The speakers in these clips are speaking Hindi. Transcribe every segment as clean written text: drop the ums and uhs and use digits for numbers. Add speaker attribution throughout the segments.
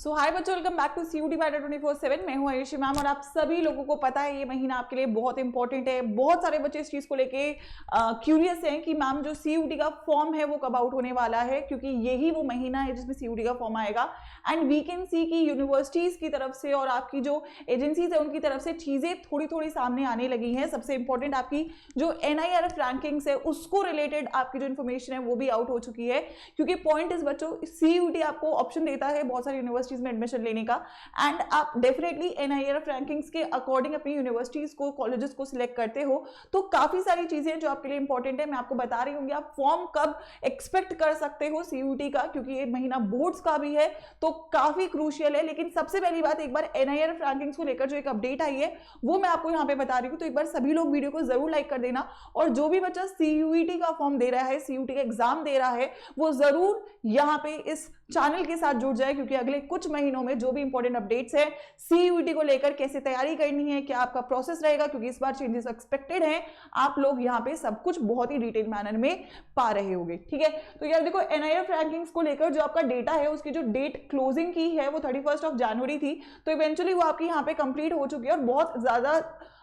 Speaker 1: सो हाय बच्चों, welcome back to CUT by 24/7। मैं हूं आयुषी मैम और आप सभी लोगों को पता है ये महीना आपके लिए बहुत इंपॉर्टेंट है। बहुत सारे बच्चे इस चीज को लेके क्यूरियस हैं कि मैम जो CUT का फॉर्म है वो कब आउट होने वाला है, क्योंकि यही वो महीना है जिसमें CUT का फॉर्म आएगा। एंड वी कैन सी कि यूनिवर्सिटीज की तरफ से और आपकी जो एजेंसीज है उनकी तरफ से चीजें थोड़ी थोड़ी सामने आने लगी हैं। सबसे इंपॉर्टेंट आपकी जो NIRF रैंकिंग्स है उसको रिलेटेड आपकी जो इन्फॉर्मेशन है वो भी आउट हो चुकी है। क्योंकि पॉइंट इज बच्चों, CUT आपको ऑप्शन देता है बहुत सारी यूनिवर्सिटीज में एडमिशन लेने का, एंड आप डेफिनेटली NIRF रैंकिंग्स के अकॉर्डिंग अपनी यूनिवर्सिटीज को, कॉलेजेस को सिलेक्ट करते हो। तो काफी सारी चीजें जो आपके लिए इंपॉर्टेंट है मैं आपको बता रही हूँ। आप फॉर्म कब एक्सपेक्ट कर सकते हो CUT का, क्योंकि ये महीना बोर्ड्स का भी है तो काफी क्रूशियल है। लेकिन सबसे पहली बात, एक बार NIRF रैंकिंग्स को लेकर जो एक अपडेट आई है वो मैं आपको यहाँ पे बता रही हूँ। तो एक बार सभी लोग वीडियो को जरूर लाइक कर देना, और जो भी बच्चा CUT का फॉर्म दे रहा है, CUT का एग्जाम दे रहा है, वो जरूर यहाँ पे इस चैनल के साथ जुड़ जाए, क्योंकि अगले कुछ महीनों में जो भी इंपॉर्टेंट अपडेट्स है CUT को लेकर, कैसे तैयारी करनी है, क्या आपका प्रोसेस रहेगा, क्योंकि इस बार चेंजेस एक्सपेक्टेड हैं, आप लोग यहाँ पे सब कुछ बहुत ही डिटेल मैनर में पा रहे होंगे। ठीक है, तो यार देखो, NIRF रैंकिंग्स को लेकर जो आपका डेटा है उसकी जो डेट क्लोजिंग की है वो 31 जनवरी थी। तो इवेंचुअली वो आपकी यहाँ पे कंप्लीट हो चुकी है, और बहुत ज्यादा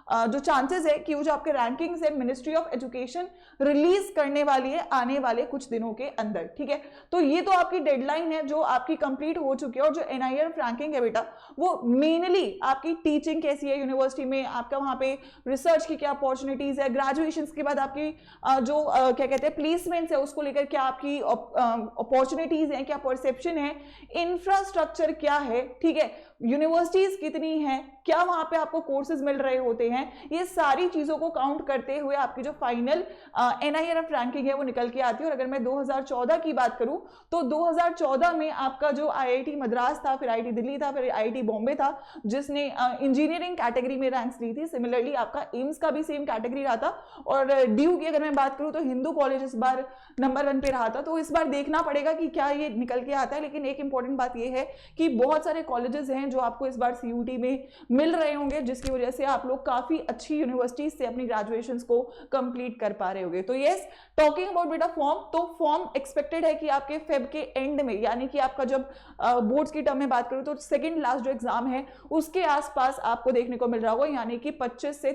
Speaker 1: जो चांसेस है कि वो जो आपके रैंकिंग्स है मिनिस्ट्री ऑफ एजुकेशन रिलीज करने वाली है आने वाले कुछ दिनों के अंदर। ठीक है, तो ये तो आपकी डेडलाइन है जो आपकी कंप्लीट हो चुकी है। और जो NIRF रैंकिंग है बेटा, वो मेनली आपकी टीचिंग कैसी है यूनिवर्सिटी में, आपका वहां पे रिसर्च की क्या अपॉर्चुनिटीज है, ग्रेजुएशन के बाद आपकी जो क्या कहते हैं प्लेसमेंट्स है उसको लेकर क्या आपकी अपॉर्चुनिटीज है, क्या परसेप्शन है, इंफ्रास्ट्रक्चर क्या है, ठीक है, यूनिवर्सिटीज कितनी है, क्या वहां पे आपको कोर्सेज मिल रहे होते हैं, ये सारी चीजों को काउंट करते हुए आपकी जो फाइनल NIRF रैंकिंग है वो निकल के आती है। और अगर मैं 2014 की बात करूं तो 2014 में आपका जो IIT मद्रास था, फिर IIT दिल्ली था, फिर IIT बॉम्बे था जिसने इंजीनियरिंग कैटेगरी में रैंक्स ली थी। सिमिलरली आपका एम्स का भी सेम कैटेगरी रहा था। और ड्यू की अगर मैं बात करूं तो हिंदू कॉलेज इस बार नंबर 1 पे रहा था। तो इस बार देखना पड़ेगा कि क्या ये निकल के आता है। लेकिन एक इंपॉर्टेंट बात यह है कि बहुत सारे कॉलेजेस हैं जो आपको इस बार CUT में मिल रहे होंगे, जिसकी वजह से आप लोग काफी अच्छी यूनिवर्सिटीज से अपनी ग्रेजुएशंस को कंप्लीट कर पा रहे होंगे। तो यस, टॉकिंग अबाउट बेटा फॉर्म, तो फॉर्म एक्सपेक्टेड है कि आपके फेब के एंड में, यानी कि आपका जब बोर्ड्स की टर्म में बात करूं तो सेकंड लास्ट जो एग्जाम है उसके आसपास आपको देखने को मिल रहा होगा, यानी कि 25 से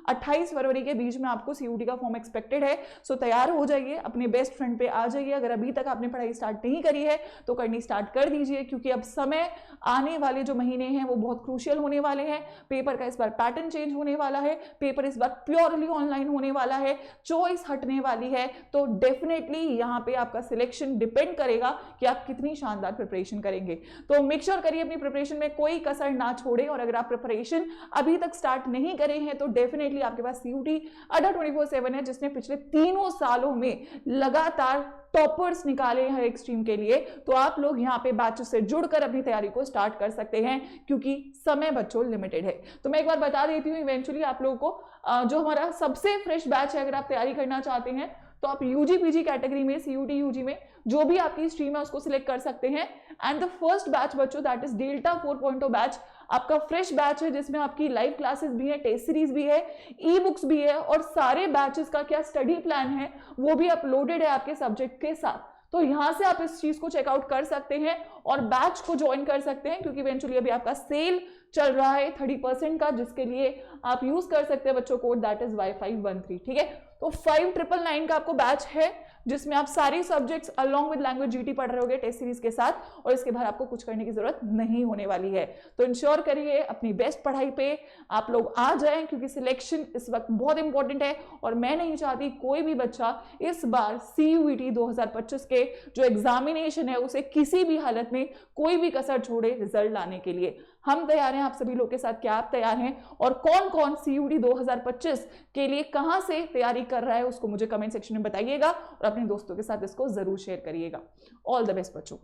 Speaker 1: 28 फरवरी के बीच में आपको CUT का फॉर्म एक्सपेक्टेड है। सो तैयार हो जाइए, अपने बेस्ट फ्रेंड पे आ जाइए। अगर अभी तक आपने पढ़ाई स्टार्ट नहीं करी है तो करनी स्टार्ट कर दीजिए, क्योंकि अब समय आने वाले जो महीने हैं वो बहुत क्रूशियल होने वाले हैं। पेपर का इस बार पैटर्न चेंज होने वाला है, पेपर इस बार प्योरली ऑनलाइन होने वाला है, चॉइस हटने वाली है। तो डेफिनेटली यहां पे आपका सिलेक्शन डिपेंड करेगा कि आप कितनी शानदार प्रिपरेशन करेंगे। तो मेक श्योर करिए अपनी प्रिपरेशन में कोई कसर ना छोड़े। और अगर आप प्रिपरेशन अभी तक स्टार्ट नहीं करे हैं तो डेफिनेटली आपके पास CUT अड्डा 24/7 है, जिसने पिछले 3 सालों में लगातार टॉपर्स निकाले हैं हर एक स्ट्रीम के लिए। तो आप लोग यहाँ पे बैचेस से जुड़कर अपनी तैयारी को स्टार्ट कर सकते हैं, क्योंकि समय बच्चों लिमिटेड है। तो मैं एक बार बता देती हूँ इवेंचुअली आप लोगों को जो हमारा सबसे फ्रेश बैच है, अगर आप तैयारी करना चाहते हैं तो आप UG PG कैटेगरी में, CUT UG में जो भी आपकी स्ट्रीम है उसको सिलेक्ट कर सकते हैं। एंड द फर्स्ट बैच बच्चों, दैट इज डेल्टा 4.0 बैच, आपका फ्रेश बैच है जिसमें आपकी लाइव क्लासेस भी है, टेस्ट सीरीज भी है, ई बुक्स भी है, और सारे बैचेस का क्या स्टडी प्लान है वो भी अपलोडेड है आपके सब्जेक्ट के साथ। तो यहां से आप इस चीज को चेकआउट कर सकते हैं और बैच को ज्वाइन कर सकते हैं, क्योंकि इवेंचुअली अभी आपका सेल चल रहा है 30% का, जिसके लिए आप यूज कर सकते हैं बच्चों कोड, दैट इज Y513। ठीक है, तो 5999 का आपको बैच है जिसमें आप सारी subjects along with language GT पढ़ रहे होगे टेस्ट सीरीज के साथ, और इसके बाद आपको कुछ करने की जरूरत नहीं होने वाली है। तो इंश्योर करिए अपनी बेस्ट पढ़ाई पे आप लोग आ जाएं, क्योंकि सिलेक्शन इस वक्त बहुत इंपॉर्टेंट है। और मैं नहीं चाहती कोई भी बच्चा इस बार CUT 2025 के जो एग्जामिनेशन है उसे किसी भी हालत में कोई भी कसर छोड़े रिजल्ट लाने के लिए। हम तैयार हैं आप सभी लोग के साथ। क्या आप तैयार हैं? और कौन कौन CUT 2025 के लिए कहां से तैयारी कर रहा है उसको मुझे कमेंट सेक्शन में बताइएगा, और अपने दोस्तों के साथ इसको जरूर शेयर करिएगा। ऑल द बेस्ट बच्चों।